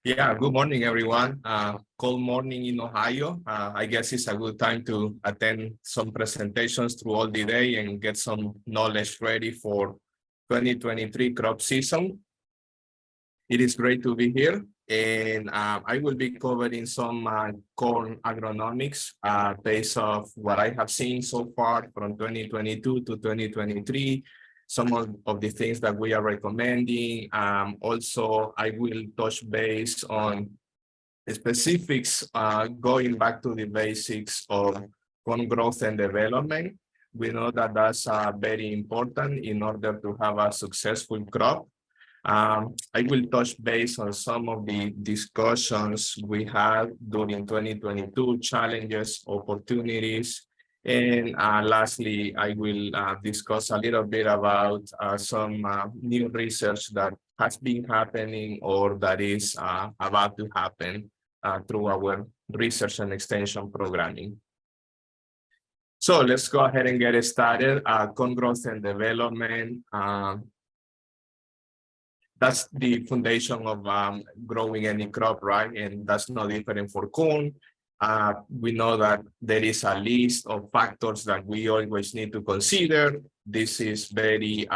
Yeah, good morning, everyone. Cold morning in Ohio. I guess it's a good time to attend some presentations through all the day and get some knowledge ready for 2023 crop season. It is great to be here, and I will be covering some corn agronomics based off what I have seen so far from 2022 to 2023, some of the things that we are recommending. Also, I will touch base on specifics going back to the basics of corn growth and development. We know that that's very important in order to have a successful crop. I will touch base on some of the discussions we had during 2022, challenges, opportunities, and lastly, I will discuss a little bit about some new research that has been happening or that is about to happen through our research and extension programming. So let's go ahead and get started. Corn growth and development. That's the foundation of growing any crop, right? And that's no different for corn. We know that there is a list of factors that we always need to consider. This is very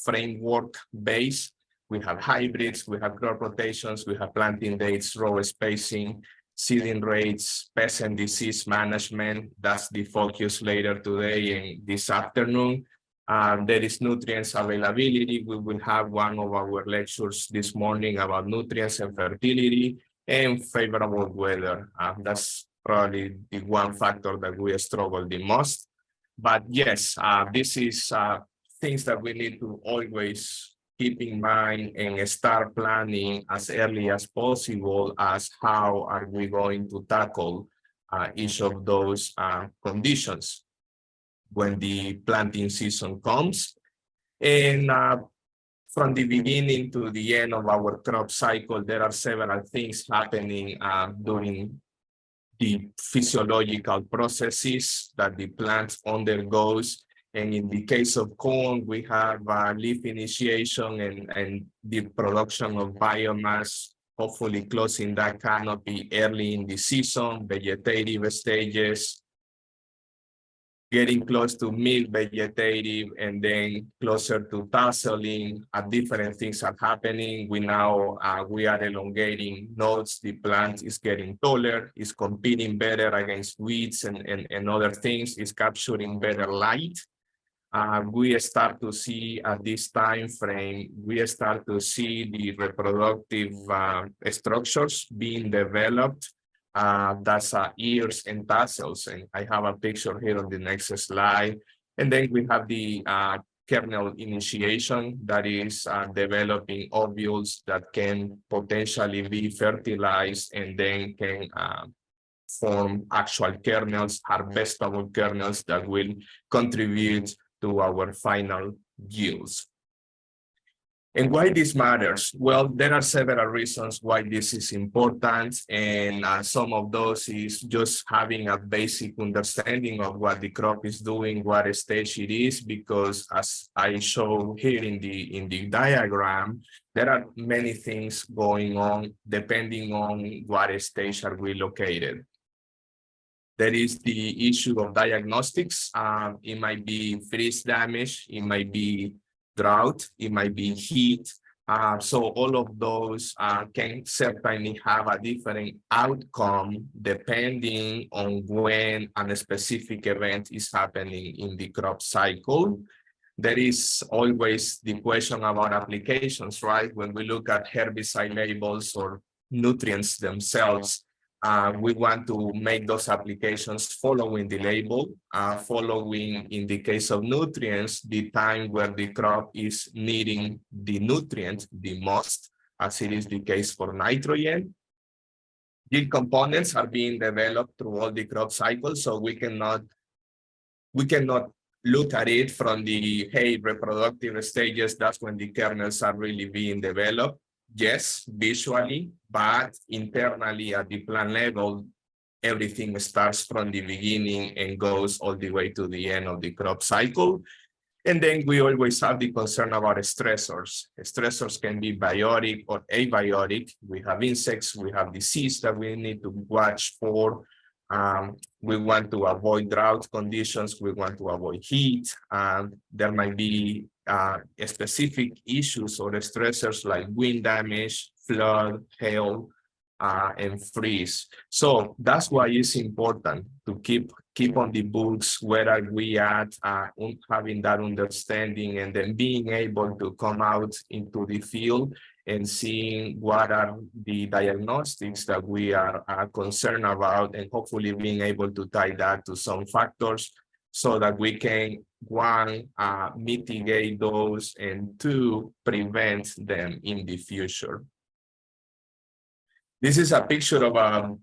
framework-based. We have hybrids, we have crop rotations, we have planting dates, row spacing, seeding rates, pest and disease management. That's the focus later today and this afternoon. There is nutrients availability. We will have one of our lectures this morning about nutrients and fertility and favorable weather. That's probably the one factor that we struggle the most. But yes, this is things that we need to always keep in mind and start planning as early as possible as how are we going to tackle each of those conditions when the planting season comes. And from the beginning to the end of our crop cycle, there are several things happening during the physiological processes that the plant undergoes. And in the case of corn, we have leaf initiation and the production of biomass, hopefully closing that canopy early in the season, vegetative stages, getting close to mid-vegetative, and then closer to tasseling. Different things are happening. We are elongating nodes. The plant is getting taller, is competing better against weeds and other things, is capturing better light. We start to see at this time frame, we start to see the reproductive structures being developed. That's ears and tassels, and I have a picture here on the next slide. And then we have the kernel initiation that is developing ovules that can potentially be fertilized and then can form actual kernels, harvestable kernels that will contribute to our final yields. And why this matters? Well, there are several reasons why this is important, and some of those is just having a basic understanding of what the crop is doing, what stage it is, because as I show here in the diagram, there are many things going on depending on what stage are we located. There is the issue of diagnostics. It might be freeze damage, it might be drought, it might be heat. So all of those can certainly have a different outcome depending on when a specific event is happening in the crop cycle. There is always the question about applications, right? When we look at herbicide labels or nutrients themselves, we want to make those applications following the label, following, in the case of nutrients, the time where the crop is needing the nutrient the most, as it is the case for nitrogen. Yield components are being developed through all the crop cycles, so we cannot look at it from the, hey, reproductive stages, that's when the kernels are really being developed. Yes, visually, but internally at the plant level, everything starts from the beginning and goes all the way to the end of the crop cycle. And then we always have the concern about stressors. Stressors can be biotic or abiotic. We have insects, we have disease that we need to watch for. We want to avoid drought conditions, we want to avoid heat. There might be specific issues or stressors like wind damage, flood, hail, and freeze. So that's why it's important to keep on the books where are we at, having that understanding, and then being able to come out into the field and seeing what are the diagnostics that we are concerned about, and hopefully being able to tie that to some factors so that we can, one, mitigate those, and two, prevent them in the future. This is a picture of a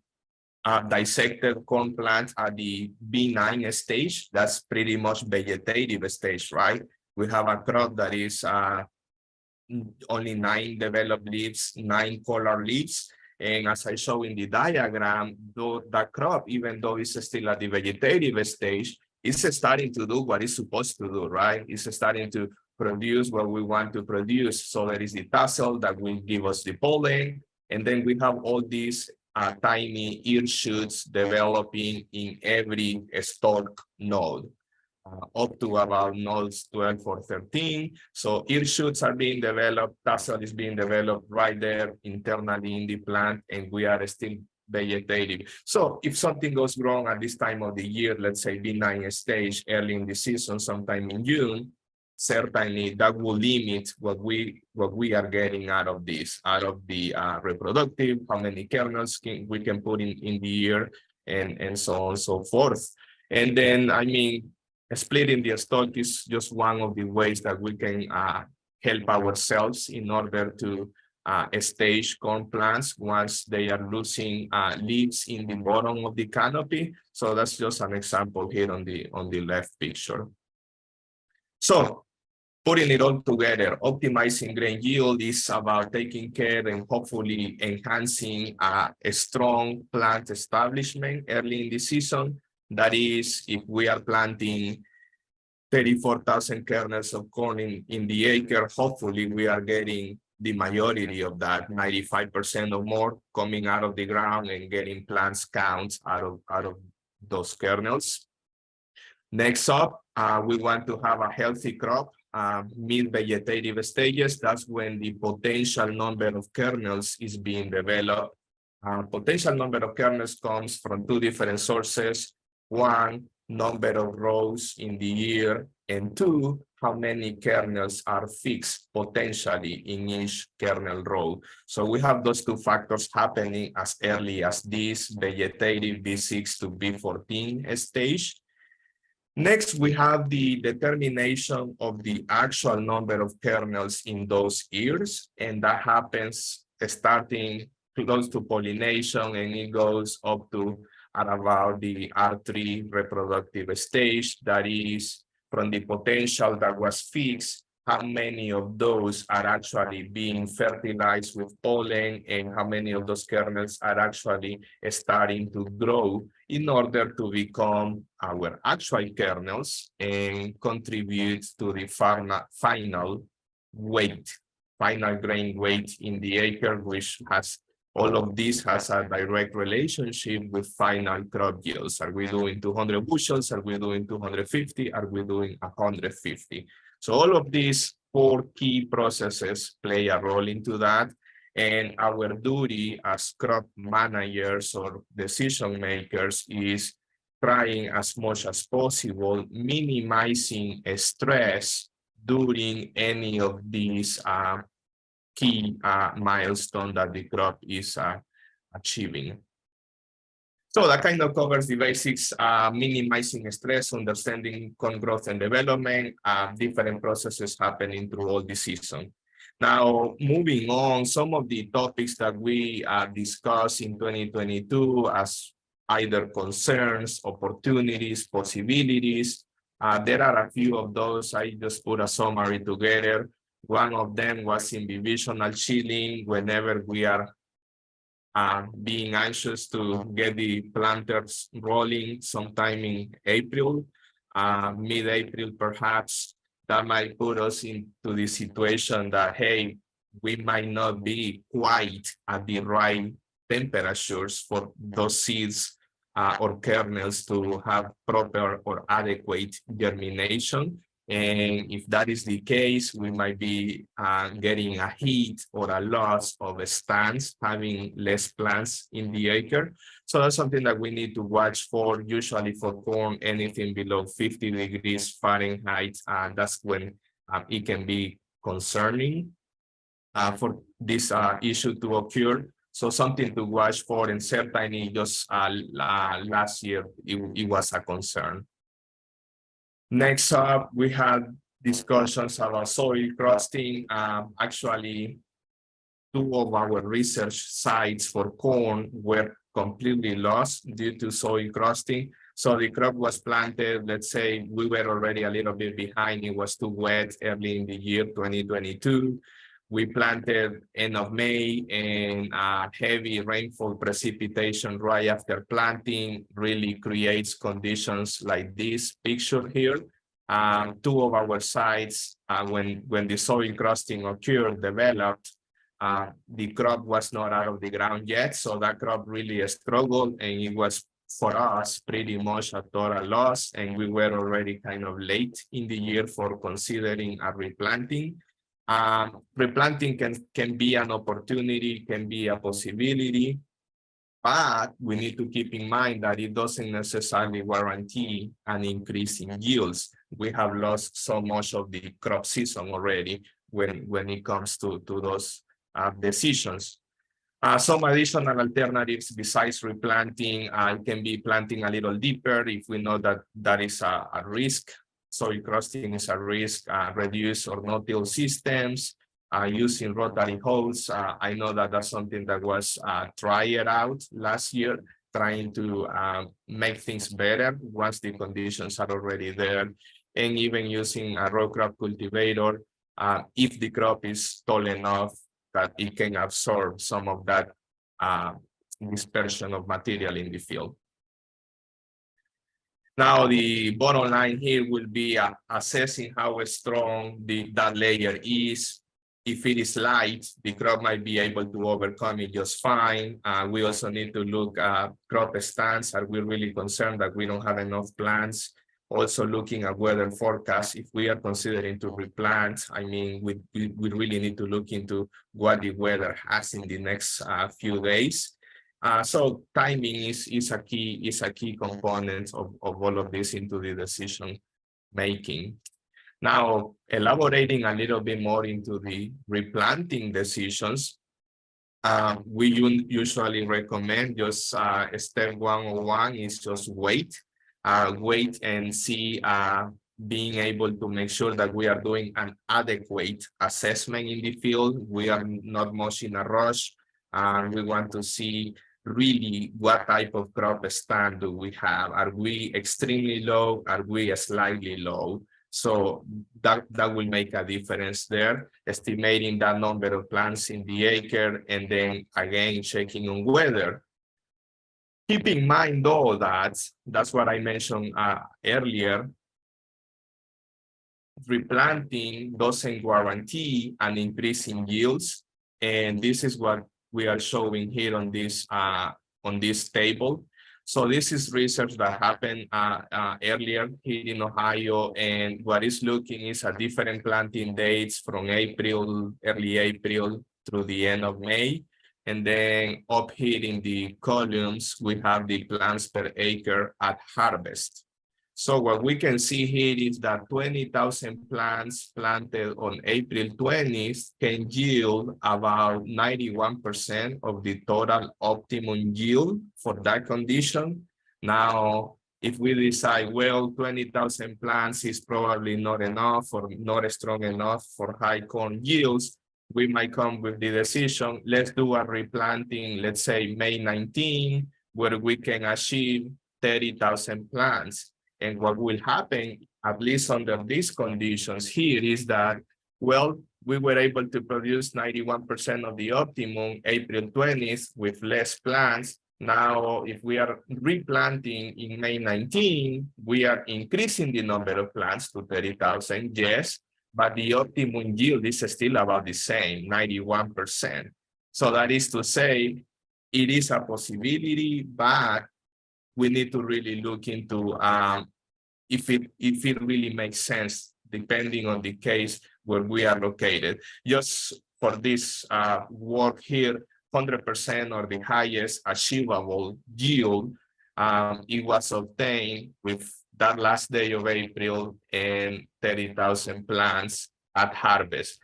dissected corn plant at the B9 stage. That's pretty much vegetative stage, right? We have a crop that is only 9 developed leaves, 9 color leaves. And as I show in the diagram, though that crop, even though it's still at the vegetative stage, it's starting to do what it's supposed to do, right? It's starting to produce what we want to produce. So there is the tassel that will give us the pollen. And then we have all these tiny ear shoots developing in every stalk node, up to about nodes 12 or 13. So ear shoots are being developed, tassel is being developed right there internally in the plant, and we are still vegetative. So if something goes wrong at this time of the year, let's say B9 stage, early in the season, sometime in June, certainly that will limit what we are getting out of this, out of the reproductive, how many kernels we can put in the year, and so on and so forth. And then, I mean, splitting the stalk is just one of the ways that we can help ourselves in order to stage corn plants once they are losing leaves in the bottom of the canopy. So that's just an example here on the left picture. So putting it all together, optimizing grain yield is about taking care and hopefully enhancing a strong plant establishment early in the season. That is, if we are planting 34,000 kernels of corn in the acre, hopefully we are getting the majority of that, 95% or more, coming out of the ground and getting plants counts out of those kernels. Next up, we want to have a healthy crop, mid-vegetative stages. That's when the potential number of kernels is being developed. Potential number of kernels comes from 2 different sources. 1, number of rows in the year, and 2, how many kernels are fixed potentially in each kernel row. So we have those 2 factors happening as early as this vegetative B6 to B14 stage. Next, we have the determination of the actual number of kernels in those ears, and that happens starting close to pollination, and it goes up to at about the R3 reproductive stage. That is, from the potential that was fixed, how many of those are actually being fertilized with pollen, and how many of those kernels are actually starting to grow in order to become our actual kernels and contribute to the final weight, final grain weight in the acre, which has all of this has a direct relationship with final crop yields. Are we doing 200 bushels? Are we doing 250? Are we doing 150? So all of these 4 key processes play a role into that. And our duty as crop managers or decision makers is trying as much as possible, minimizing stress during any of these key milestone that the crop is achieving. So that kind of covers the basics, minimizing stress, understanding corn growth and development, different processes happening through all the season. Now, moving on, some of the topics that we discussed in 2022 as either concerns, opportunities, possibilities. There are a few of those. I just put a summary together. One of them was imbibitional chilling. Whenever we are being anxious to get the planters rolling sometime in April, mid-April perhaps, that might put us into the situation that, hey, we might not be quite at the right temperatures for those seeds or kernels to have proper or adequate germination. And if that is the case, we might be getting a hit or a loss of stands, having less plants in the acre. So that's something that we need to watch for. Usually for corn, anything below 50 degrees Fahrenheit, that's when it can be concerning for this issue to occur. So something to watch for, and certainly just last year, it was a concern. Next up, we had discussions about soil crusting. Actually, 2 of our research sites for corn were completely lost due to soil crusting. So the crop was planted, let's say we were already a little bit behind. It was too wet early in the year 2022. We planted end of May, and heavy rainfall precipitation right after planting really creates conditions like this picture here. 2 of our sites, when the soil crusting occurred, developed, the crop was not out of the ground yet. So that crop really struggled, and it was for us pretty much a total loss. And we were already kind of late in the year for considering a replanting. Replanting can be an opportunity, can be a possibility, but we need to keep in mind that it doesn't necessarily guarantee an increase in yields. We have lost so much of the crop season already when it comes to those decisions. Some additional alternatives besides replanting can be planting a little deeper if we know that that is a risk. Soil crusting is a risk. Reduce or no-till systems, using rotary holes. I know that that's something that was tried out last year, trying to make things better once the conditions are already there. And even using a row crop cultivator, if the crop is tall enough that it can absorb some of that dispersion of material in the field. Now, the bottom line here will be assessing how strong that layer is. If it is light, the crop might be able to overcome it just fine. We also need to look at crop stands. Are we really concerned that we don't have enough plants? Also looking at weather forecasts. If we are considering to replant, I mean, we really need to look into what the weather has in the next few days. So timing is a key component of all of this into the decision making. Now, elaborating a little bit more into the replanting decisions, we usually recommend just step 101 is just wait and see, being able to make sure that we are doing an adequate assessment in the field. We are not much in a rush. We want to see really what type of crop stand do we have. Are we extremely low? Are we slightly low? So that will make a difference there, estimating that number of plants in the acre, and then again checking on weather. Keep in mind though that that's what I mentioned earlier. Replanting doesn't guarantee an increase in yields, and this is what we are showing here on this table. So this is research that happened earlier here in Ohio, and what is looking is at different planting dates from April, early April through the end of May. And then up here in the columns, we have the plants per acre at harvest. So what we can see here is that 20,000 plants planted on April 20th can yield about 91% of the total optimum yield for that condition. Now, if we decide, well, 20,000 plants is probably not enough or not strong enough for high corn yields, we might come with the decision, let's do a replanting, let's say May 19, where we can achieve 30,000 plants. And what will happen, at least under these conditions here, is that, well, we were able to produce 91% of the optimum April 20th with less plants, Now, if we are replanting in May 19, we are increasing the number of plants to 30,000, yes, but the optimum yield is still about the same, 91%. So that is to say, it is a possibility, but we need to really look into if it really makes sense, depending on the case where we are located. Just for this work here, 100% or the highest achievable yield, it was obtained with that last day of April and 30,000 plants at harvest.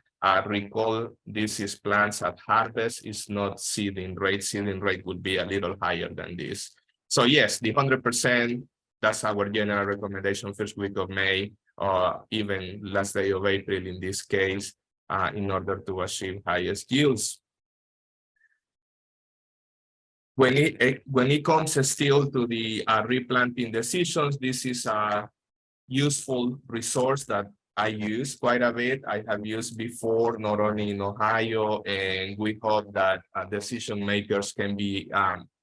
Recall, this is plants at harvest, is not seeding rate. Seeding rate would be a little higher than this. So yes, the 100%, that's our general recommendation, first week of May, or even last day of April in this case, in order to achieve highest yields. When it comes still to the replanting decisions, this is a useful resource that I use quite a bit. I have used before, not only in Ohio, and we hope that decision makers can be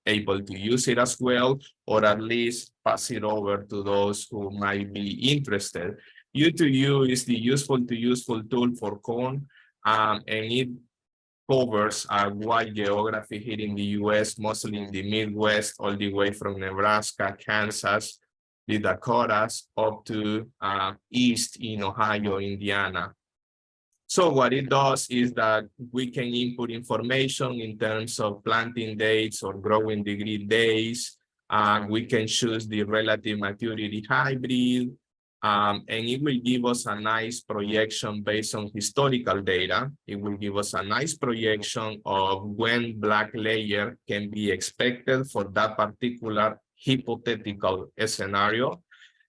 able to use it as well, or at least pass it over to those who might be interested. U2U is the useful to useful tool for corn, and it covers a wide geography here in the US, mostly in the Midwest, all the way from Nebraska, Kansas, the Dakotas, up to east in Ohio, Indiana. So what it does is that we can input information in terms of planting dates or growing degree days. We can choose the relative maturity hybrid, and it will give us a nice projection based on historical data. It will give us a nice projection of when black layer can be expected for that particular hypothetical scenario.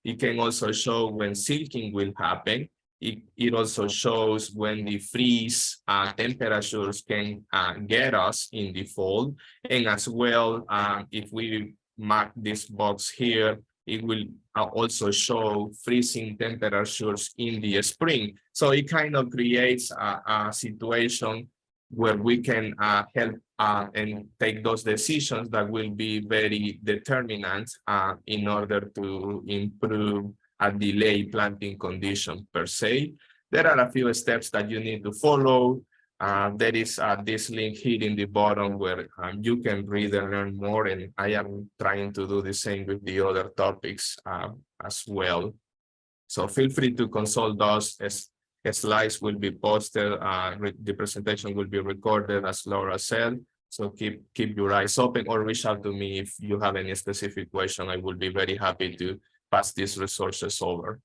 It can also show when silking will happen. It also shows when the freeze temperatures can get us in the fall. And as well, if we mark this box here, it will also show freezing temperatures in the spring. So it kind of creates a situation where we can help and take those decisions that will be very determinant in order to improve a delay planting condition per se. There are a few steps that you need to follow. There is this link here in the bottom where you can read and learn more, and I am trying to do the same with the other topics as well. So feel free to consult those. As slides will be posted, the presentation will be recorded, as Laura said. So keep your eyes open, or reach out to me if you have any specific question. I will be very happy to pass these resources over.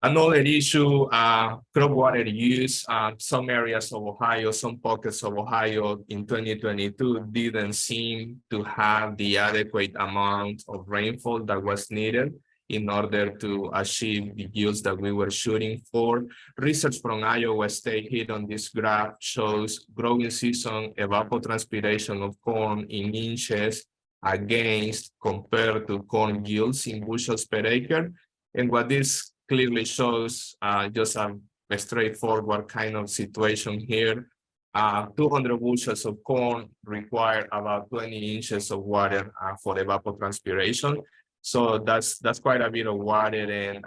Another issue, crop water use. Some areas of Ohio, some pockets of Ohio in 2022 didn't seem to have the adequate amount of rainfall that was needed in order to achieve the yields that we were shooting for. Research from Iowa State here on this graph shows growing season evapotranspiration of corn in inches against compared to corn yields in bushels per acre. And what this clearly shows just a straightforward kind of situation here. 200 bushels of corn require about 20 inches of water for evapotranspiration. So that's quite a bit of water, and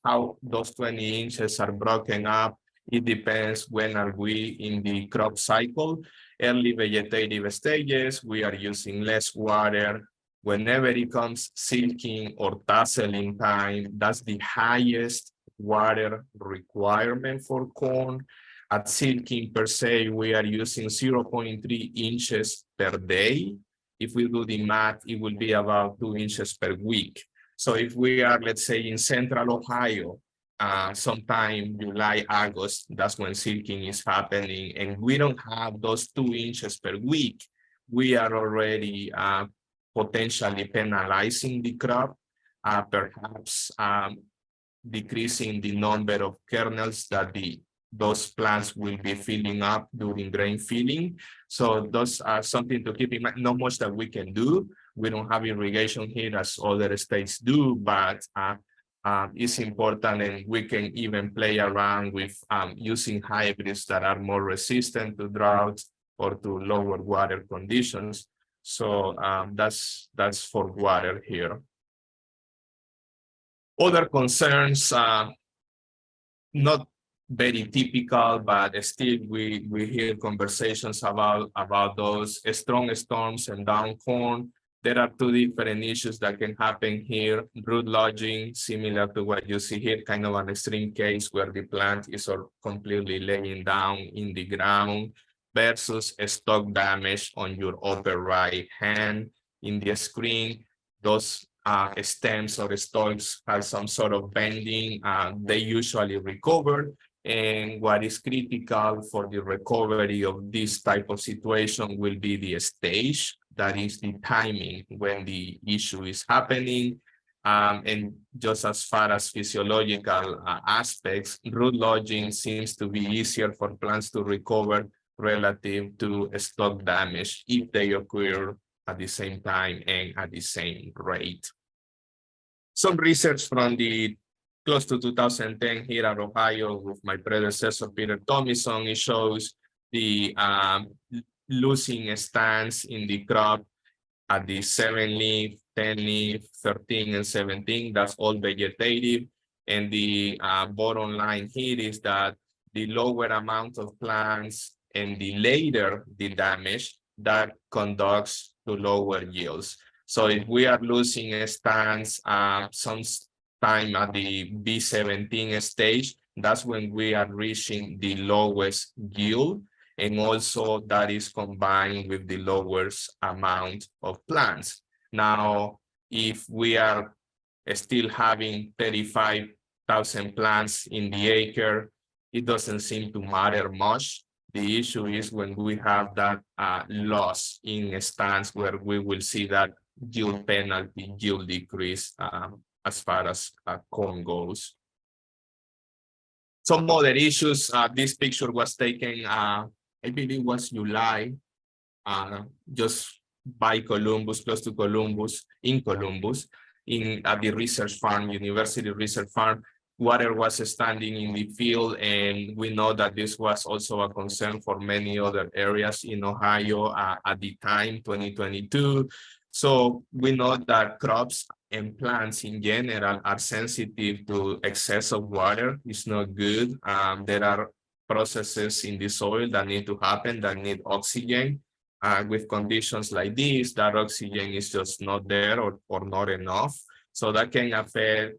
how those 20 inches are broken up, it depends when are we in the crop cycle. Early vegetative stages, we are using less water. Whenever it comes silking or tasseling time, that's the highest water requirement for corn. At silking per se, we are using 0.3 inches per day. If we do the math, it will be about 2 inches per week. So if we are, let's say, in central Ohio, sometime July, August, that's when silking is happening, and we don't have those 2 inches per week, we are already potentially penalizing the crop, perhaps decreasing the number of kernels that those plants will be filling up during grain filling. So those are something to keep in mind. Not much that we can do. We don't have irrigation here as other states do, but it's important, and we can even play around with using hybrids that are more resistant to drought, or to lower water conditions. So that's for water here. Other concerns, not very typical, but still we hear conversations about those strong storms and down corn. There are two different issues that can happen here. Root lodging, similar to what you see here, kind of an extreme case where the plant is completely laying down in the ground, versus a stalk damage on your upper right hand in the screen. Those stems or stalks have some sort of bending. They usually recover. And what is critical for the recovery of this type of situation will be the stage, that is the timing when the issue is happening. And just as far as physiological aspects, root lodging seems to be easier for plants to recover relative to stalk damage if they occur at the same time and at the same rate. Some research from the close to 2010 here at Ohio with my predecessor, Peter Tomison, it shows the losing stance in the crop at the 7-leaf, 10-leaf, 13, and 17. That's all vegetative. And the bottom line here is that the lower amount of plants and the later the damage, that conducts to lower yields. So if we are losing a stance sometime at the B17 stage, that's when we are reaching the lowest yield. And also that is combined with the lowest amount of plants. Now, if we are still having 35,000 plants in the acre, it doesn't seem to matter much. The issue is when we have that loss in a stance where we will see that yield penalty, yield decrease as far as corn goes. Some other issues, this picture was taken, I believe it was July, just by Columbus, close to Columbus, in Columbus, at the research farm, university research farm. Water was standing in the field, and we know that this was also a concern for many other areas in Ohio at the time, 2022. So we know that crops and plants in general are sensitive to excess of water. It's not good. There are processes in the soil that need to happen, that need oxygen. With conditions like this, that oxygen is just not there or not enough. So that can affect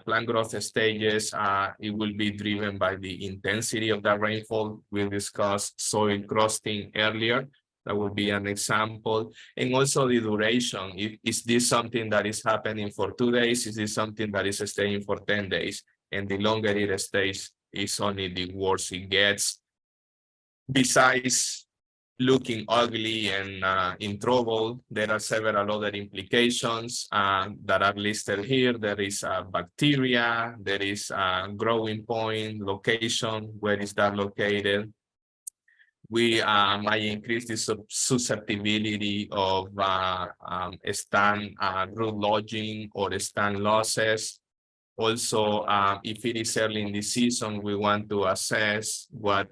plant growth stages. It will be driven by the intensity of the rainfall. We discussed soil crusting earlier. That would be an example. And also the duration. Is this something that is happening for 2 days? Is this something that is staying for 10 days? And the longer it stays, it's only the worse it gets. Besides looking ugly and in trouble, there are several other implications that are listed here. There is bacteria, there is growing point, location, where is that located? We might increase the susceptibility of stand root lodging or stand losses. Also, if it is early in the season, we want to assess what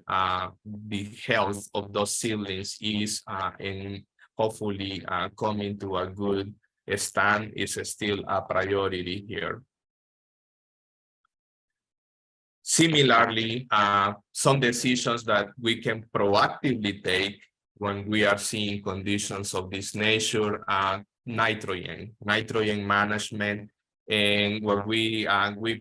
the health of those seedlings is, and hopefully coming to a good stand is still a priority here. Similarly, some decisions that we can proactively take when we are seeing conditions of this nature are nitrogen management. And where we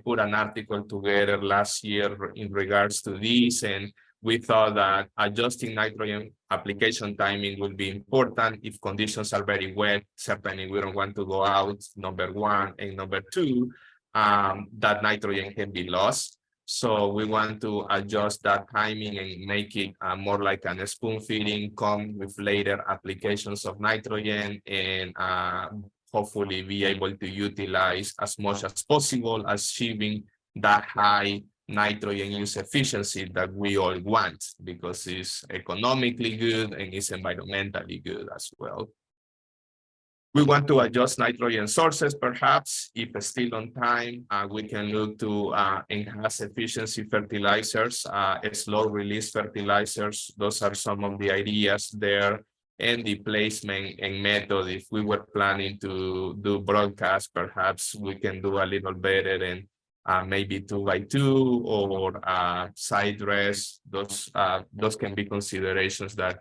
put an article together last year in regards to this, and we thought that adjusting nitrogen application timing will be important if conditions are very wet. Certainly, we don't want to go out, number one, and number two, that nitrogen can be lost. So we want to adjust that timing and make it more like a spoon feeding, come with later applications of nitrogen, and hopefully be able to utilize as much as possible, achieving that high nitrogen use efficiency that we all want, because it's economically good and it's environmentally good as well. We want to adjust nitrogen sources, perhaps. If still on time, we can look to enhance efficiency fertilizers, slow release fertilizers. Those are some of the ideas there. And the placement and method, if we were planning to do broadcast, perhaps we can do a little better and maybe 2x2 or side dress. Those can be considerations that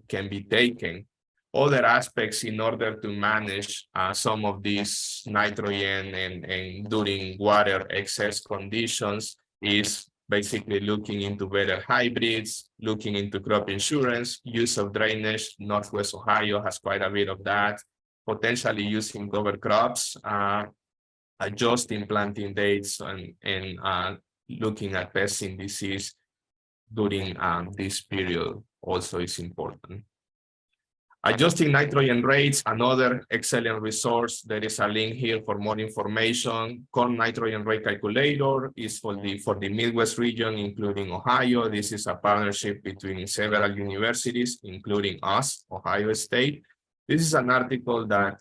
can be taken. Other aspects in order to manage some of these nitrogen and during water excess conditions is basically looking into better hybrids, looking into crop insurance, use of drainage. Northwest Ohio has quite a bit of that, potentially using cover crops, adjusting planting dates, and looking at pests and disease during this period also is important. Adjusting nitrogen rates, another excellent resource. There is a link here for more information. Corn nitrogen rate calculator is for the Midwest region, including Ohio. This is a partnership between several universities, including us, Ohio State. This is an article that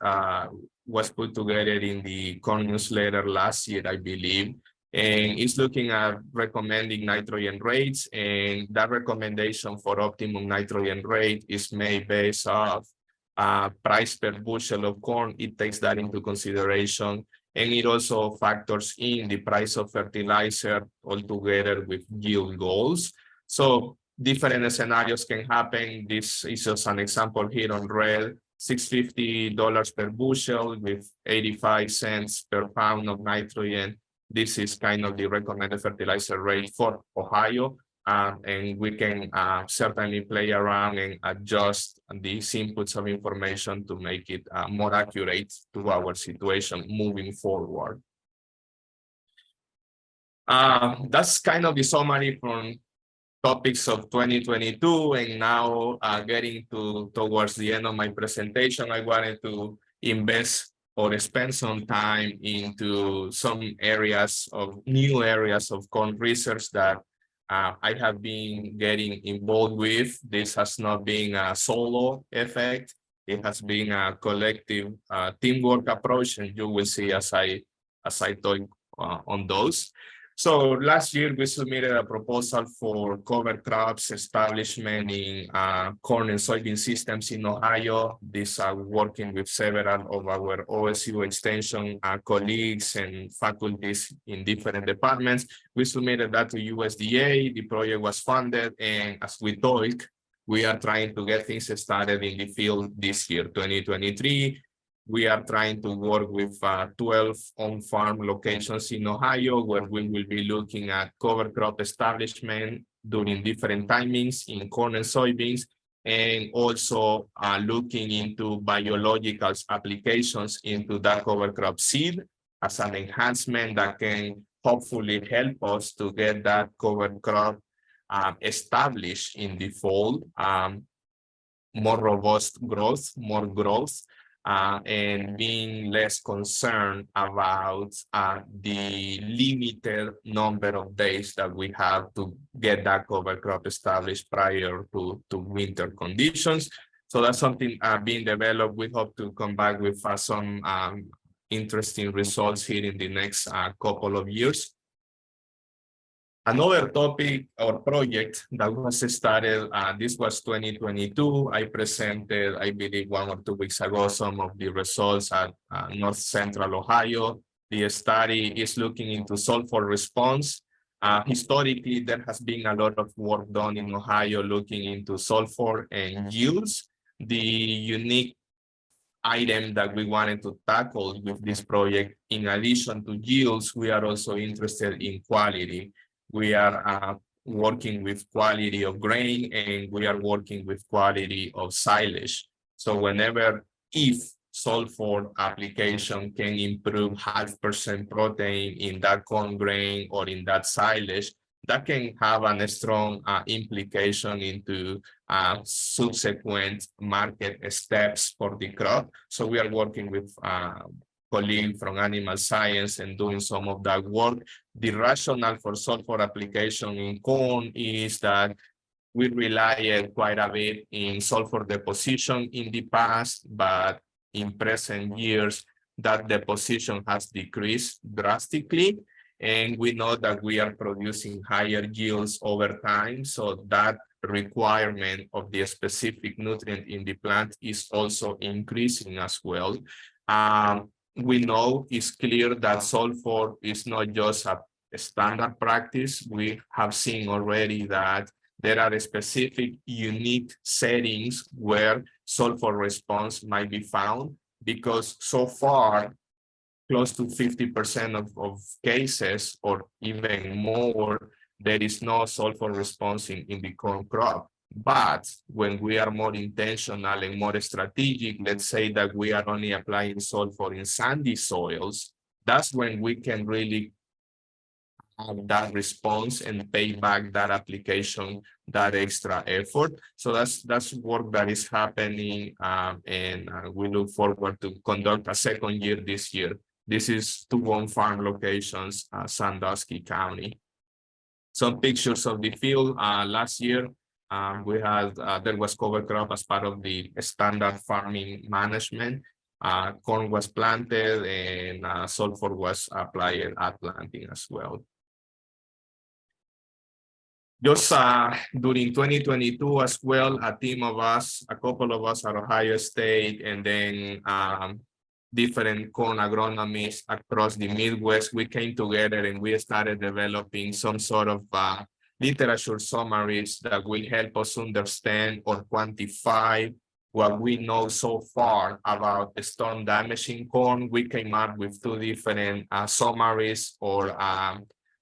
was put together in the corn newsletter last year, I believe. And it's looking at recommending nitrogen rates, and that recommendation for optimum nitrogen rate is made based off price per bushel of corn. It takes that into consideration, and it also factors in the price of fertilizer altogether with yield goals. So different scenarios can happen. This is just an example here on red. $650 per bushel with 85 cents per pound of nitrogen. This is kind of the recommended fertilizer rate for Ohio, and we can certainly play around and adjust these inputs of information to make it more accurate to our situation moving forward. That's kind of the summary from topics of 2022, and now getting towards the end of my presentation, I wanted to invest or spend some time into some new areas of corn research that I have been getting involved with. This has not been a solo effect. It has been a collective teamwork approach, and you will see as I talk on those. So last year, we submitted a proposal for cover crops establishment in corn and soybean systems in Ohio. These are working with several of our OSU extension colleagues and faculties in different departments. We submitted that to USDA. The project was funded, and as we talk, we are trying to get things started in the field this year, 2023. We are trying to work with 12 on-farm locations in Ohio, where we will be looking at cover crop establishment during different timings in corn and soybeans, and also looking into biological applications into that cover crop seed as an enhancement that can hopefully help us to get that cover crop established in the fall, more robust growth, more growth, and being less concerned about the limited number of days that we have to get that cover crop established prior to winter conditions. So that's something being developed. We hope to come back with some interesting results here in the next couple of years. Another topic or project that was started, this was 2022. I presented, I believe 1 or 2 weeks ago, some of the results at North Central Ohio. The study is looking into sulfur response. Historically, there has been a lot of work done in Ohio looking into sulfur and yields. The unique item that we wanted to tackle with this project, in addition to yields, we are also interested in quality. We are working with quality of grain, and we are working with quality of silage. So if sulfur application can improve 0.5% protein in that corn grain or in that silage, that can have a strong implication into subsequent market steps for the crop. So we are working with colleague from animal science and doing some of that work. The rationale for sulfur application in corn is that we relied quite a bit in sulfur deposition in the past, but in present years that deposition has decreased drastically. And we know that we are producing higher yields over time. So that requirement of the specific nutrient in the plant is also increasing as well. We know it's clear that sulfur is not just a standard practice. We have seen already that there are specific unique settings where sulfur response might be found, because so far, close to 50% of cases, or even more, there is no sulfur response in the corn crop. But when we are more intentional and more strategic, let's say that we are only applying sulfur in sandy soils, that's when we can really have that response and pay back that application, that extra effort. So that's work that is happening, and we look forward to conduct a second year this year. This is 2 on-farm locations, Sandusky County. Some pictures of the field. Last year, we had there was cover crop as part of the standard farming management. Corn was planted, and sulfur was applied at planting as well. Just during 2022 as well, a team of us, a couple of us at Ohio State, and then different corn agronomists across the Midwest, we came together and we started developing some sort of literature summaries that will help us understand or quantify what we know so far about storm damaging corn. We came up with 2 different summaries or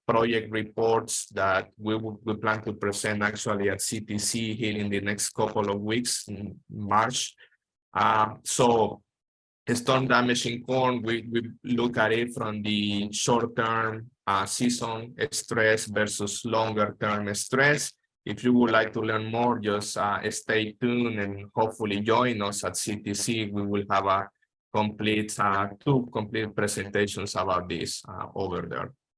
project reports that we plan to present actually at CTC here in the next couple of weeks in March. So storm damaging corn, we look at it from the short-term season stress versus longer-term stress. If you would like to learn more, just stay tuned and hopefully join us at CTC. We will have a complete 2 complete presentations about this over there.